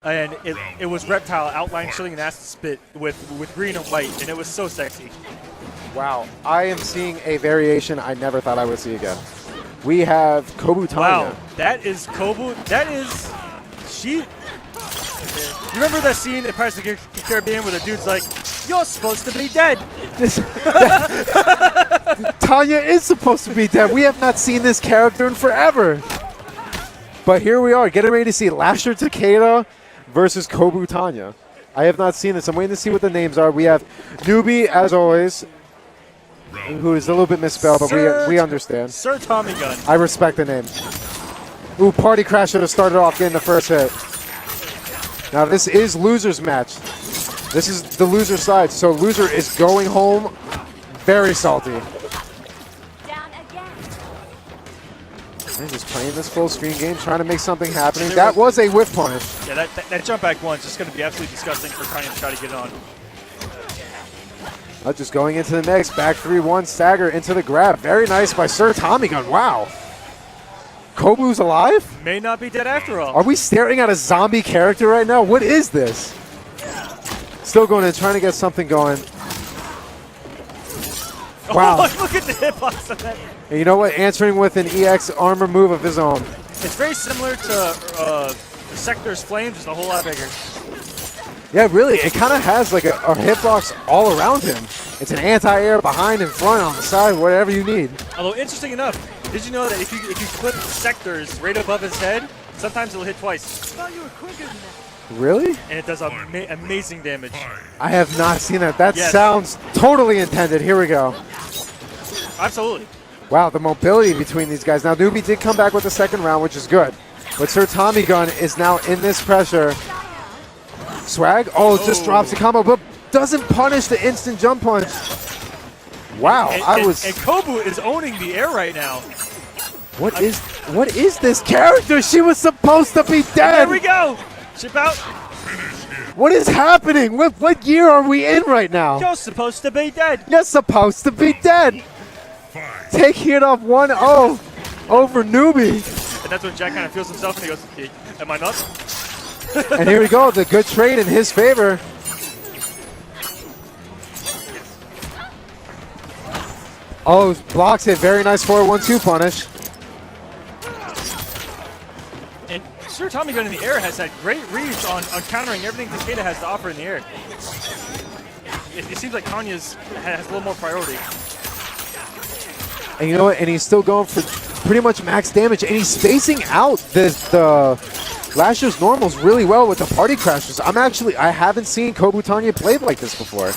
and it was Reptile outline shilling an acid spit with green and white, and it was so sexy. Wow, I am seeing a variation I never thought I would see again. We have Kobu Tanya. Wow, that is Kobu. That is she. You remember that scene in Pirates of the Caribbean where the dude's like, "You're supposed to be dead." Tanya is supposed to be dead. We have not seen this character in forever. But here we are, getting ready to see Lasher Takeda versus Kobu Tanya. I have not seen this. I'm waiting to see what the names are. We have Neuby, as always, who is a little bit misspelled, but we understand. Sir Tommy Gunn. I respect the name. Ooh, Party Crash should have started off getting the first hit. Now this is loser's match. This is the loser side, so loser is going home very salty. And just playing this full screen game, trying to make something happening. That was a whiff punish. Yeah, that jump back one's just going to be absolutely disgusting for Tanya to try to get it on. Just going into the mix, back 3-1, stagger into the grab. Very nice by Sir Tommy Gunn. Wow. Kobu's alive? May not be dead after all. Are we staring at a zombie character right now? What is this? Still going in, trying to get something going. Wow. Oh, look at the hitbox on that. And you know what? Answering with an EX armor move of his own. It's very similar to Sector's Flame, just a whole lot bigger. Yeah, really. It kind of has like a hitbox all around him. It's an anti-air behind and front, on the side, whatever you need. Although, interesting enough, did you know that if you clip Sectors right above his head, sometimes it'll hit twice? I thought you were quicker than that. Really? And it does amazing damage. I have not seen that. That yes. sounds totally intended. Here we go. Absolutely. Wow, the mobility between these guys. Now, Neuby did come back with the second round, which is good. But Sir Tommy Gunn is now in this pressure. Swag, just drops the combo, but doesn't punish the instant jump punch. Wow, and Kobu is owning the air right now. What is this character? She was supposed to be dead. There we go. Chip out. What is happening? What year are we in right now? You're supposed to be dead. You're supposed to be dead. Taking it off 1-0 over Neuby. And that's when Jack kind of feels himself and he goes, hey, am I not? And here we go, the good trade in his favor. Oh, blocks it. Very nice 4-1-2 punish. And Sir Tommy Gunn in the air has had great reads on countering everything Takeda has to offer in the air. It seems like Tanya's has a little more priority. And you know what? And he's still going for pretty much max damage, and he's spacing out the Lasher's normals really well with the party crashers. I haven't seen Kobu Tanya played like this before.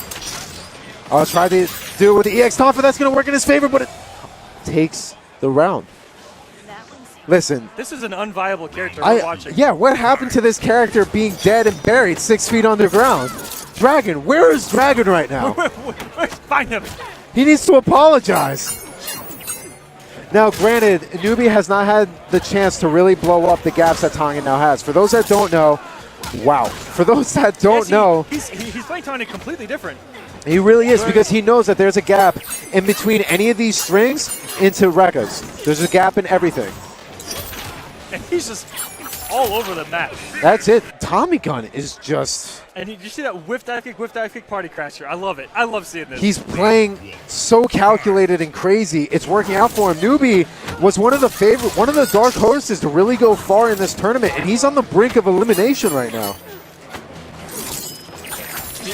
I'll try to do it with the EX taunt, but that's going to work in his favor, but it takes the round. Listen. This is an unviable character we're watching. Yeah, what happened to this character being dead and buried 6 feet underground? Dragon, where is Dragon right now? Find him. He needs to apologize. Now, granted, Neuby has not had the chance to really blow up the gaps that Tanya now has. For those that don't know, wow. For those that don't know, he's playing Tanya completely different. He really is, because he knows that there's a gap in between any of these strings into Rekkas. There's a gap in everything. And he's just all over the map. That's it. Tommy Gunn is just... And you see that whiff dive kick party crasher. I love it. I love seeing this. He's playing so calculated and crazy. It's working out for him. Neuby was one of the dark horses to really go far in this tournament, and he's on the brink of elimination right now.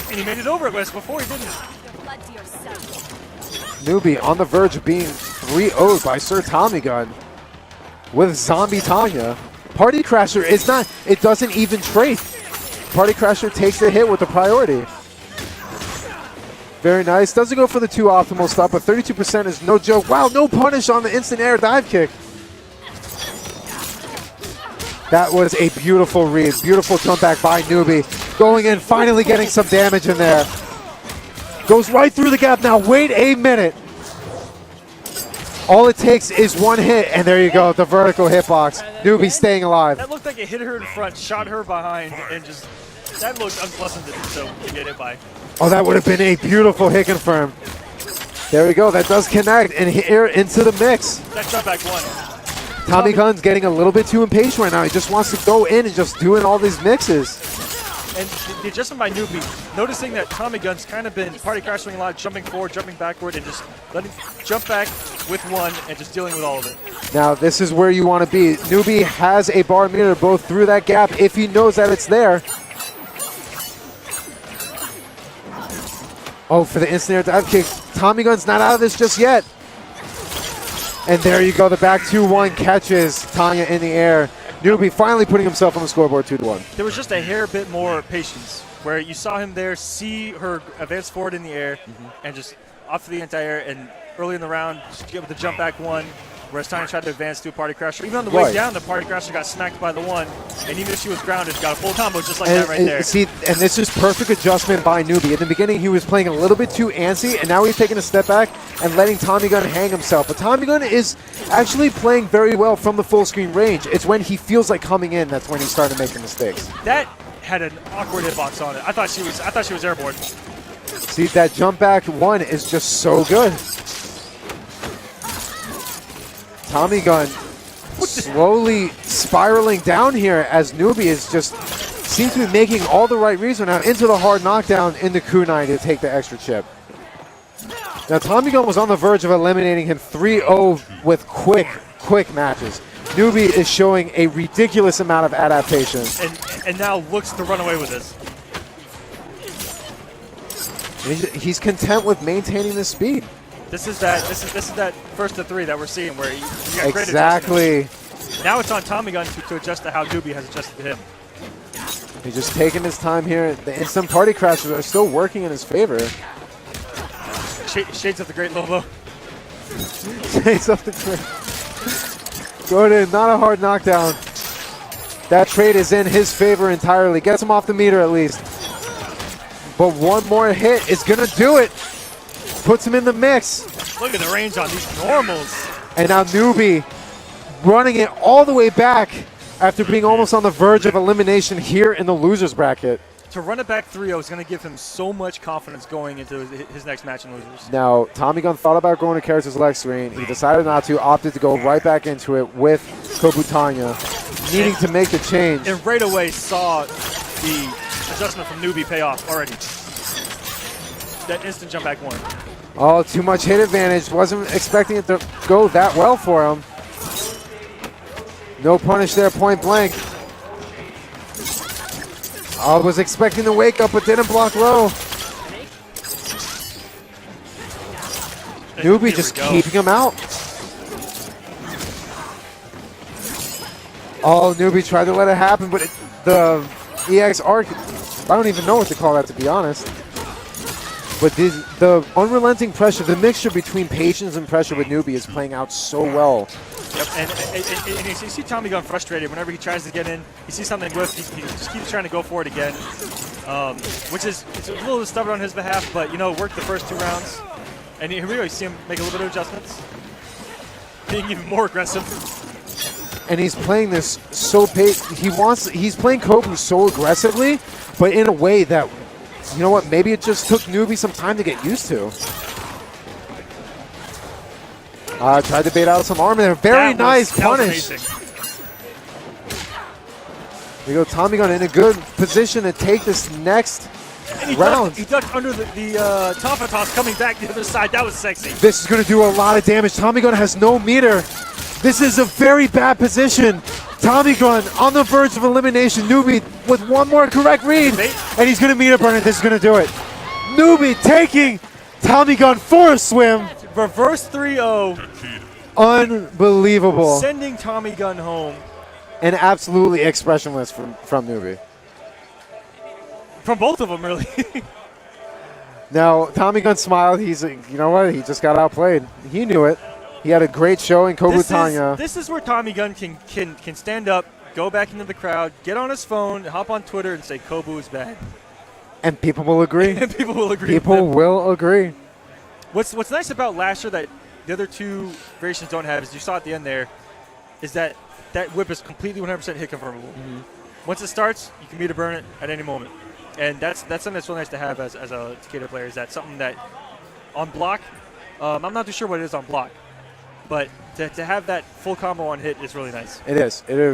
And he made it over at West before he didn't. Neuby on the verge of being 3-0'd by Sir Tommy Gunn with Zombie Tanya. Party Crasher is not, it doesn't even trade. Party Crasher takes the hit with the priority. Very nice. Doesn't go for the 2 optimal stuff, but 32% is no joke. Wow, no punish on the instant air dive kick. That was a beautiful read. Beautiful jump back by Neuby. Going in, finally getting some damage in there. Goes right through the gap. Now wait a minute. All it takes is one hit, and there you go, the vertical hitbox. Neuby staying alive. That looked like it hit her in front, shot her behind, and just, that looked unpleasant to get hit by. Oh, that would have been a beautiful hit confirm. There we go, that does connect, and here into the mix. That jump back one. Tommy Gunn's getting a little bit too impatient right now. He just wants to go in and just doing all these mixes. And the adjustment by Neuby, noticing that Tommy Gunn's kind of been party crashing a lot, jumping forward, jumping backward, and just letting jump back with one and just dealing with all of it. Now, this is where you want to be. Neuby has a bar meter both through that gap if he knows that it's there. Oh, for the instant air dive kick. Tommy Gunn's not out of this just yet. And there you go. The back 2-1 catches Tanya in the air. Neuby finally putting himself on the scoreboard 2-1. There was just a hair bit more patience where you saw him there, see her advance forward in the air, and just off to the anti-air, and early in the round, just get with the jump back one, whereas Tanya tried to advance to a party crasher. Even on the way down, the party crasher got smacked by the one, and even if she was grounded, got a full combo just like that right there. See, and this is perfect adjustment by Neuby. In the beginning, he was playing a little bit too antsy, and now he's taking a step back and letting Tommy Gunn hang himself. But Tommy Gunn is actually playing very well from the full screen range. It's when he feels like coming in that's when he started making mistakes. That had an awkward hitbox on it. I thought she was airborne. See, that jump back one is just so good. Tommy Gunn slowly spiraling down here as Neuby is just seems to be making all the right reads right now into the hard knockdown into kunai to take the extra chip. Now, Tommy Gunn was on the verge of eliminating him 3-0 with quick matches. Neuby is showing a ridiculous amount of adaptation. And now looks to run away with this. He's content with maintaining the speed. This is that first to three that we're seeing where you got great exactly. adjustment. Now it's on Tommy Gunn to adjust to how Neuby has adjusted to him. He's just taking his time here. The instant party crashes are still working in his favor. Shades of the Great Lobo. Shades of the Great. Gordon, not a hard knockdown. That trade is in his favor entirely. Gets him off the meter at least. But one more hit is going to do it. Puts him in the mix. Look at the range on these normals. And now Neuby running it all the way back after being almost on the verge of elimination here in the loser's bracket. To run it back 3-0 is going to give him so much confidence going into his next match in losers. Now, Tommy Gunn thought about going to character select screen. He decided not to, opted to go right back into it with Tanya, needing to make the change. And right away saw the adjustment from Neuby pay off already. That instant jump back one. Oh, too much hit advantage. Wasn't expecting it to go that well for him. No punish there, point blank. I was expecting to wake up, but didn't block low. Neuby just keeping him out. Oh, Neuby tried to let it happen, but the EX arc, I don't even know what to call that, to be honest. But the unrelenting pressure, the mixture between patience and pressure with Neuby is playing out so well. Yep, and you see Tommy Gunn frustrated whenever he tries to get in. He sees something whiff, he just keeps trying to go for it again, which is it's a little stubborn on his behalf, but, you know, worked the first 2 rounds. And here we go, you see him make a little bit of adjustments, being even more aggressive. And he's playing this so he's playing Kobu so aggressively, but in a way that, you know what, maybe it just took Neuby some time to get used to. Tried to bait out some armor there. Very nice punish. We go, Tommy Gunn in a good position to take this next round. He ducked under the Tafa toss coming back the other side. That was sexy. This is going to do a lot of damage. Tommy Gunn has no meter. This is a very bad position. Tommy Gunn on the verge of elimination. Neuby with one more correct read. And he's going to meter burn it. This is going to do it. Neuby taking Tommy Gunn for a swim. Reverse 3-0. Unbelievable. Sending Tommy Gunn home. And absolutely expressionless from Neuby. From both of them, really. Now, Tommy Gunn smiled. He's like, you know what? He just got outplayed. He knew it. He had a great showing, Tanya. This is where Tommy Gunn can stand up, go back into the crowd, get on his phone, hop on Twitter, and say Kobu is bad. And people will agree. And people will agree. People will agree. What's nice about Lasher that the other 2 variations don't have is you saw at the end there, is that whip is completely 100% hit confirmable. Once it starts, you can meter burn it at any moment. And that's something that's really nice to have as a Takeda player, is that something that on block, I'm not too sure what it is on block. but to have that full combo on hit is really nice. It is. It is.